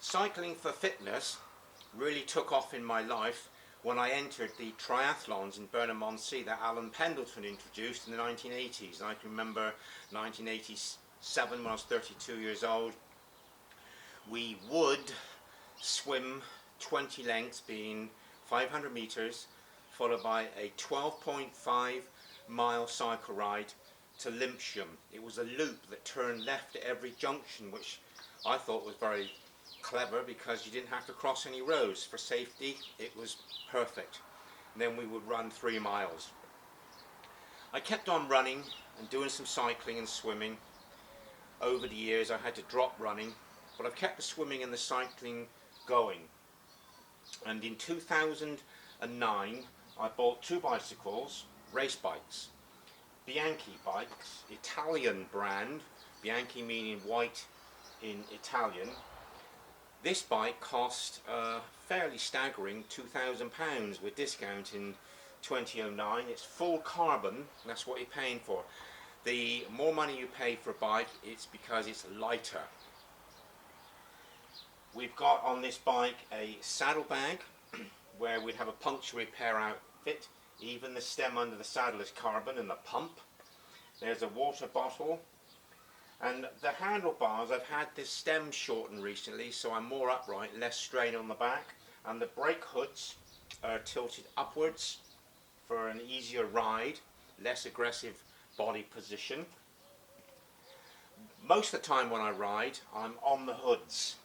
Cycling for fitness really took off in my life when I entered the triathlons in Burnham-on-Sea that Alan Pendleton introduced in the 1980s. And I can remember 1987 when I was 32 years old. We would swim 20 lengths, being 500 meters, followed by a 12.5 mile cycle ride to Limpsham. It was a loop that turned left at every junction, which I thought was very clever because you didn't have to cross any roads. For safety, it was perfect. And then we would run 3 miles. I kept on running and doing some cycling and swimming. Over the years I had to drop running, but I've kept the swimming and the cycling going. And in 2009 I bought 2 bicycles, race bikes, Bianchi bikes, Italian brand, Bianchi meaning white in Italian. This bike cost a fairly staggering £2,000 with discount in 2009. It's full carbon, that's what you're paying for. The more money you pay for a bike, it's because it's lighter. We've got on this bike a saddlebag where we'd have a puncture repair outfit. Even the stem under the saddle is carbon and the pump. There's a water bottle. And the handlebars, I've had this stem shortened recently, so I'm more upright, less strain on the back. And the brake hoods are tilted upwards for an easier ride, less aggressive body position. Most of the time when I ride, I'm on the hoods.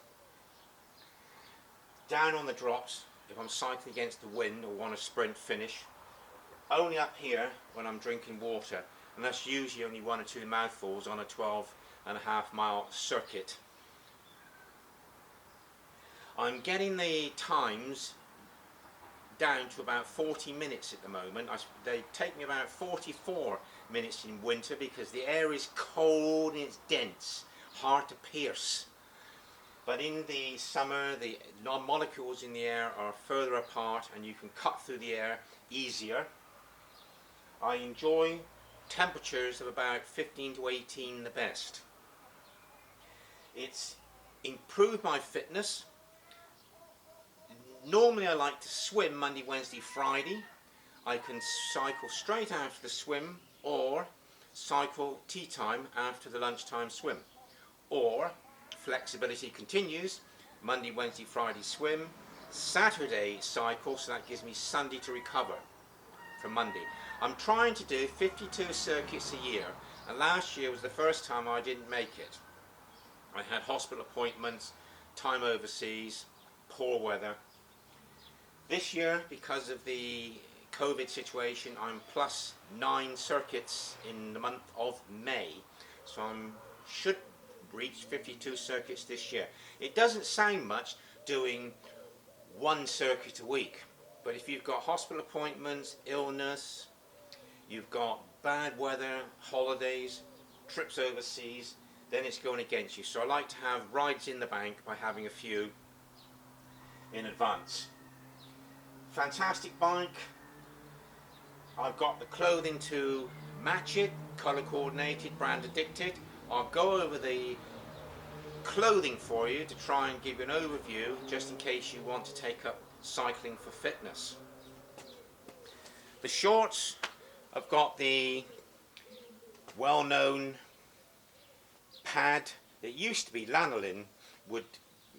Down on the drops, if I'm cycling against the wind or want to sprint finish. Only up here when I'm drinking water, and that's usually only 1 or 2 mouthfuls on a 12.5 mile circuit. I'm getting the times down to about 40 minutes at the moment. They take me about 44 minutes in winter because the air is cold and it's dense, hard to pierce. But in the summer, the molecules in the air are further apart and you can cut through the air easier. I enjoy temperatures of about 15 to 18 the best. It's improved my fitness. Normally I like to swim Monday, Wednesday, Friday. I can cycle straight after the swim or cycle tea time after the lunchtime swim. Or flexibility continues, Monday, Wednesday, Friday swim, Saturday cycle, so that gives me Sunday to recover from Monday. I'm trying to do 52 circuits a year, and last year was the first time I didn't make it. I had hospital appointments, time overseas, poor weather. This year, because of the COVID situation, I'm plus 9 circuits in the month of May, so I should reach 52 circuits this year. It doesn't sound much doing 1 circuit a week, but if you've got hospital appointments, illness, you've got bad weather, holidays, trips overseas, then it's going against you. So I like to have rides in the bank by having a few in advance. Fantastic bike. I've got the clothing to match it, colour coordinated, brand addicted. I'll go over the clothing for you to try and give you an overview just in case you want to take up cycling for fitness. The shorts, I've got the well-known pad. It used to be lanolin would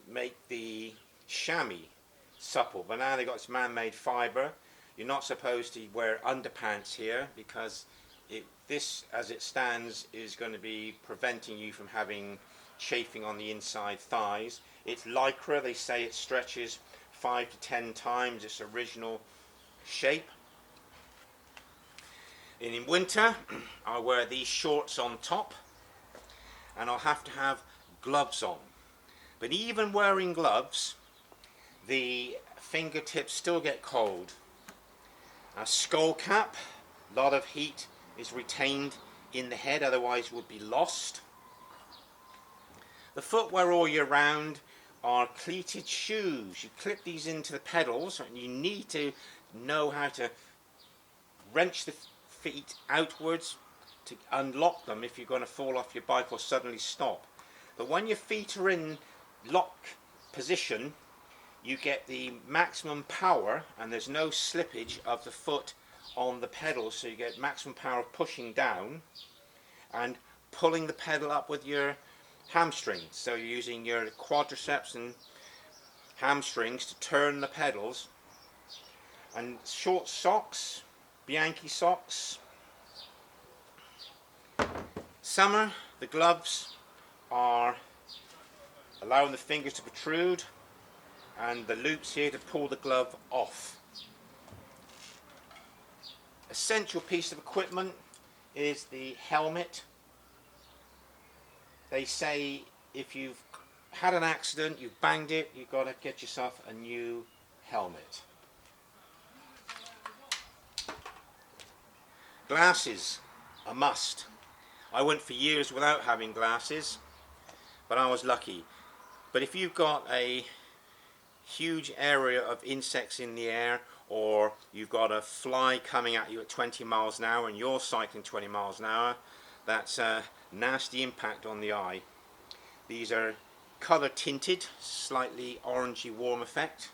make the chamois supple, but now they've got this man-made fibre. You're not supposed to wear underpants here because this as it stands is going to be preventing you from having chafing on the inside thighs. It's lycra. They say it stretches 5 to 10 times its original shape. And in winter I'll wear these shorts on top and I'll have to have gloves on. But even wearing gloves, the fingertips still get cold. A skull cap, a lot of heat is retained in the head, otherwise it would be lost. The footwear all year round are cleated shoes. You clip these into the pedals and you need to know how to wrench the feet outwards to unlock them if you're going to fall off your bike or suddenly stop. But when your feet are in lock position you get the maximum power, and there's no slippage of the foot on the pedal, so you get maximum power pushing down and pulling the pedal up with your hamstrings. So you're using your quadriceps and hamstrings to turn the pedals. And short socks, Bianchi socks. Summer, the gloves are allowing the fingers to protrude, and the loops here to pull the glove off. Essential piece of equipment is the helmet. They say if you've had an accident, you've banged it, you've got to get yourself a new helmet. Glasses, a must. I went for years without having glasses, but I was lucky. But if you've got a huge area of insects in the air, or you've got a fly coming at you at 20 miles an hour and you're cycling 20 miles an hour, that's a nasty impact on the eye. These are colour tinted, slightly orangey warm effect.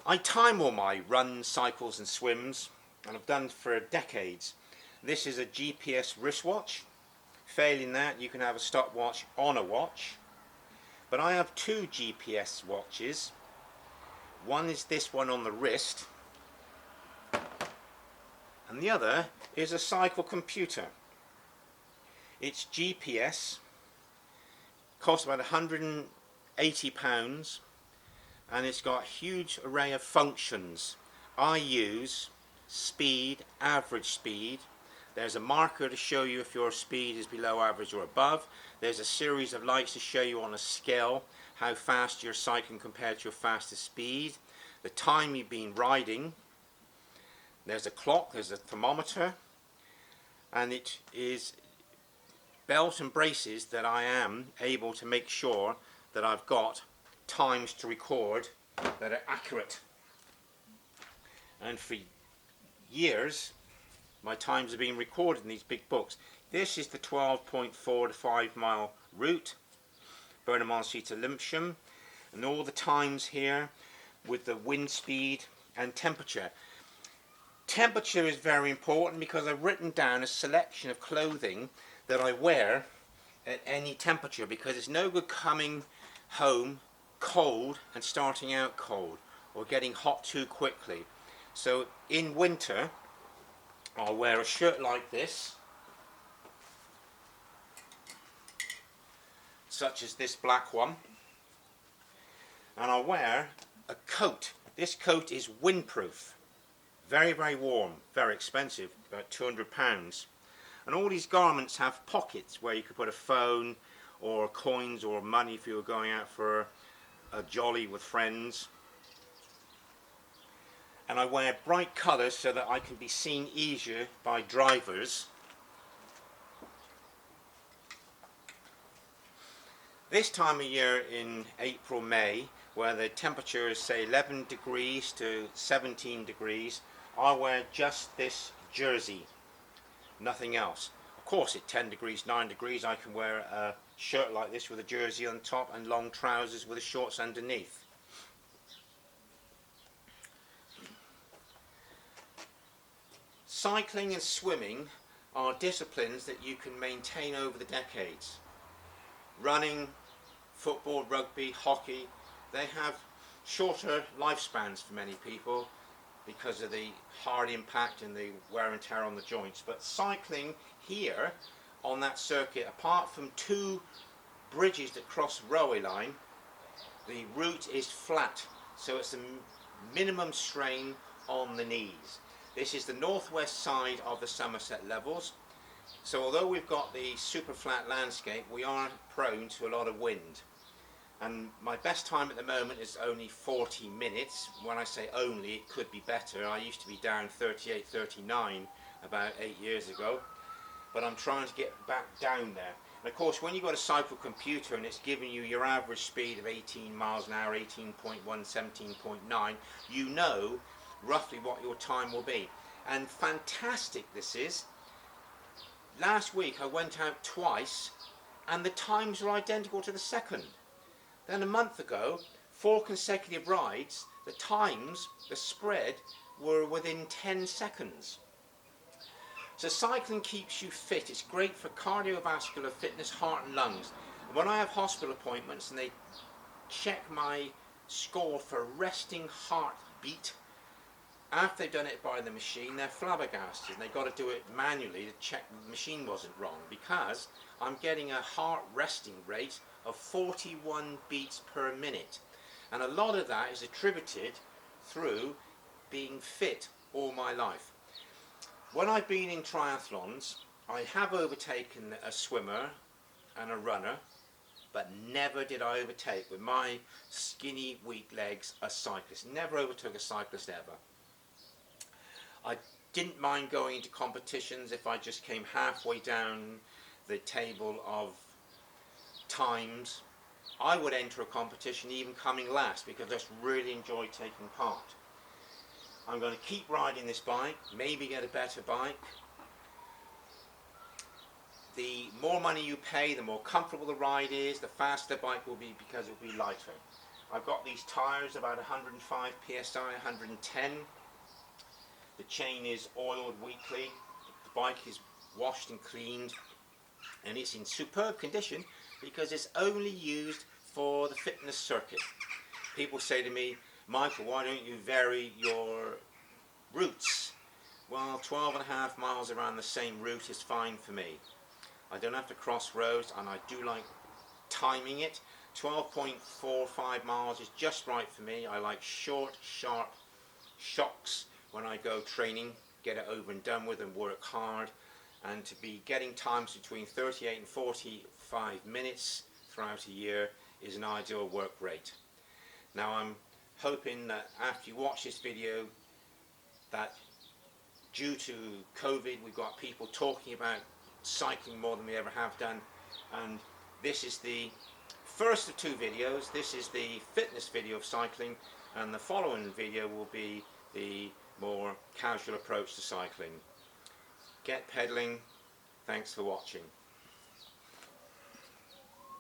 I time all my runs, cycles and swims, and I've done for decades. This is a GPS wristwatch. Failing that, you can have a stopwatch on a watch. But I have two GPS watches. One is this one on the wrist, and the other is a cycle computer. It's GPS, costs about £180, and it's got a huge array of functions. I use speed, average speed. There's a marker to show you if your speed is below average or above. There's a series of lights to show you on a scale how fast you're cycling compared to your fastest speed, the time you've been riding. There's a clock, there's a thermometer, and it is belt and braces that I am able to make sure that I've got times to record that are accurate. And for years my times have been recorded in these big books. This is the 12.4 to 5 mile route, Burnham on Sea to Lympsham, and all the times here with the wind speed and temperature. Temperature is very important because I've written down a selection of clothing that I wear at any temperature, because it's no good coming home cold and starting out cold, or getting hot too quickly. So in winter I'll wear a shirt like this, such as this black one, and I'll wear a coat. This coat is windproof, very, very warm, very expensive, about £200. And all these garments have pockets where you could put a phone or coins or money if you were going out for a jolly with friends. And I wear bright colours so that I can be seen easier by drivers. This time of year in April, May, where the temperature is say 11 degrees to 17 degrees, I wear just this jersey, nothing else. Of course at 10 degrees, 9 degrees I can wear a shirt like this with a jersey on top and long trousers with the shorts underneath. Cycling and swimming are disciplines that you can maintain over the decades. Running, football, rugby, hockey, they have shorter lifespans for many people because of the hard impact and the wear and tear on the joints. But cycling here on that circuit, apart from two bridges that cross the railway line, the route is flat, so it's a minimum strain on the knees. This is the northwest side of the Somerset Levels, so although we've got the super flat landscape, we are prone to a lot of wind. And my best time at the moment is only 40 minutes. When I say only, it could be better. I used to be down 38, 39 about 8 years ago, but I'm trying to get back down there. And of course, when you've got a cycle computer and it's giving you your average speed of 18 miles an hour, 18.1, 17.9, you know roughly what your time will be. And fantastic this is. Last week I went out twice and the times were identical to the second. Then a month ago, 4 consecutive rides, the times, the spread, were within 10 seconds. So cycling keeps you fit. It's great for cardiovascular fitness, heart and lungs. And when I have hospital appointments and they check my score for resting heartbeat, after they've done it by the machine, they're flabbergasted, and they've got to do it manually to check the machine wasn't wrong, because I'm getting a heart resting rate of 41 beats per minute. And a lot of that is attributed through being fit all my life. When I've been in triathlons, I have overtaken a swimmer and a runner, but never did I overtake, with my skinny, weak legs, a cyclist. Never overtook a cyclist ever. I didn't mind going into competitions if I just came halfway down the table of times. I would enter a competition even coming last, because I just really enjoy taking part. I'm going to keep riding this bike, maybe get a better bike. The more money you pay, the more comfortable the ride is, the faster the bike will be, because it will be lighter. I've got these tyres about 105 psi, 110. The chain is oiled weekly. The bike is washed and cleaned, and it's in superb condition because it's only used for the fitness circuit. People say to me, Michael, why don't you vary your routes? Well, 12.5 miles around the same route is fine for me. I don't have to cross roads, and I do like timing it. 12.45 miles is just right for me. I like short, sharp shocks when I go training, get it over and done with and work hard. And to be getting times between 38 and 45 minutes throughout a year is an ideal work rate. Now I'm hoping that after you watch this video, that due to COVID, we've got people talking about cycling more than we ever have done, and this is the first of 2 videos. This is the fitness video of cycling, and the following video will be the more casual approach to cycling. Get pedaling. Thanks for watching.